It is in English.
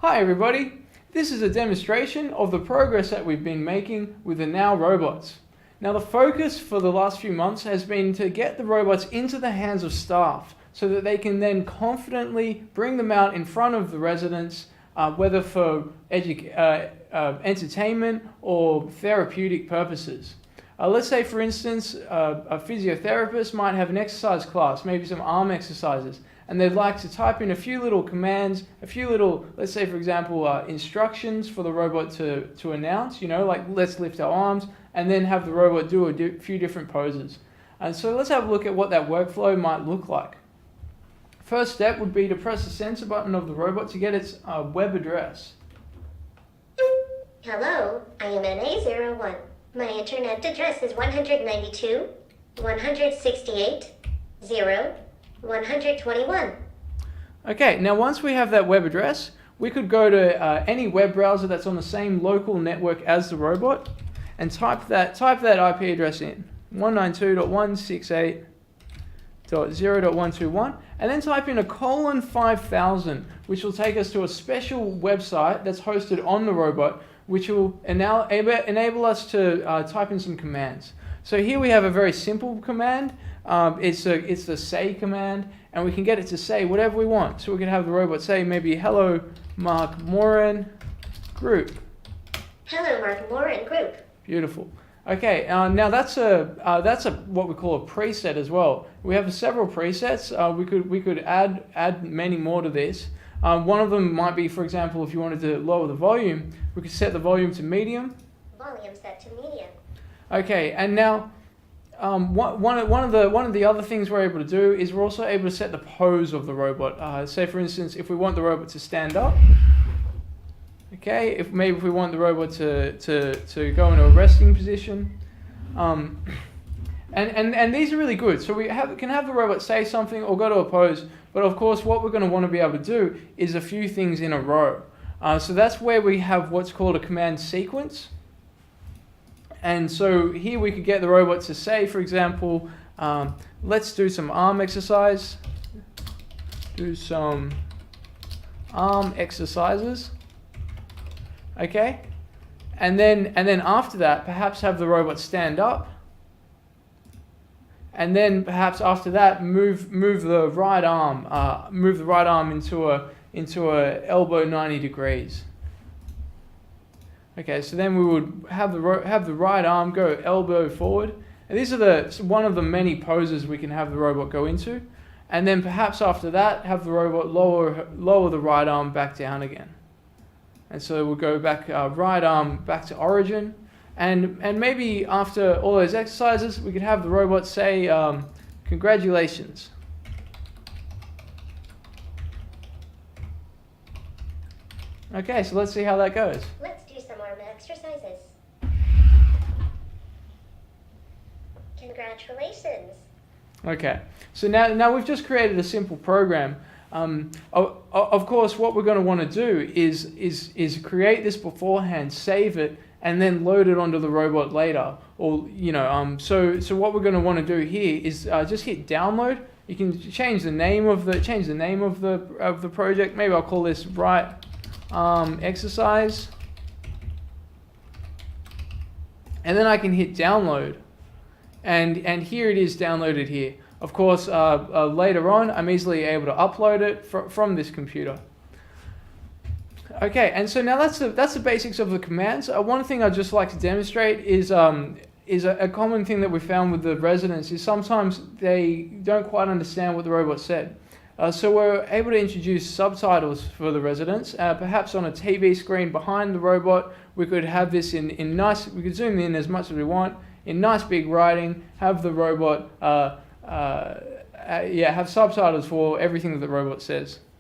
Hi everybody, this is a demonstration of the progress that we've been making with the Now robots. Now the focus for the last few months has been to get the robots into the hands of staff so that they can then confidently bring them out in front of the residents, whether for entertainment or therapeutic purposes. Let's say for instance a physiotherapist might have an exercise class, maybe some arm exercises, and they'd like to type in a few little commands, a few little, let's say for example, instructions for the robot to announce, like let's lift our arms, and then have the robot do a few different poses. And so let's have a look at what that workflow might look like. First step would be to press the sensor button of the robot to get its web address. Hello, I am NA01. My internet address is 192.168.0.121. Okay, now once we have that web address, we could go to any web browser that's on the same local network as the robot and type that IP address in, 192.168.0.121, and then type in a :5000, which will take us to a special website that's hosted on the robot, which will enable us to type in some commands. So here we have a very simple command. It's the say command, and we can get it to say whatever we want. So we can have the robot say maybe hello Mark Moran group. Hello, Mark Moran group. Beautiful. Okay, now that's what we call a preset as well. We have several presets. We could add many more to this. One of them might be, for example, if you wanted to lower the volume, we could set the volume to medium. Volume set to medium. Okay, and now one of the other things we're able to do is we're also able to set the pose of the robot. Say for instance, if we want the robot to stand up. Okay, if we want the robot to go into a resting position. And these are really good. So we can have the robot say something or go to a pose, but of course what we're going to want to be able to do is a few things in a row. So that's where we have what's called a command sequence. And so here we could get the robot to say, for example, let's do some arm exercise. Do some arm exercises. Okay? And then after that, perhaps have the robot stand up. And then perhaps after that, move the right arm into a elbow 90 degrees. Okay, so then we would have the right arm go elbow forward, and these are one of the many poses we can have the robot go into. And then perhaps after that, have the robot lower the right arm back down again. And so we'll go back right arm back to origin. And maybe after all those exercises, we could have the robot say, congratulations. Okay, so let's see how that goes. Let's do some arm exercises. Congratulations. Okay, so now we've just created a simple program. Of course, what we're going to want to do is create this beforehand, save it, and then load it onto the robot later. Or so what we're going to want to do here is just hit download. You can change the name of the project. Maybe I'll call this right exercise, and then I can hit download, and here it is downloaded here. Of course, later on, I'm easily able to upload it from this computer. Okay, and so now that's the basics of the commands. One thing I'd just like to demonstrate is a common thing that we found with the residents is sometimes they don't quite understand what the robot said. So we're able to introduce subtitles for the residents, perhaps on a TV screen behind the robot. We could have this in nice, we could zoom in as much as we want, in nice big writing, have the robot, have subtitles for everything that the robot says.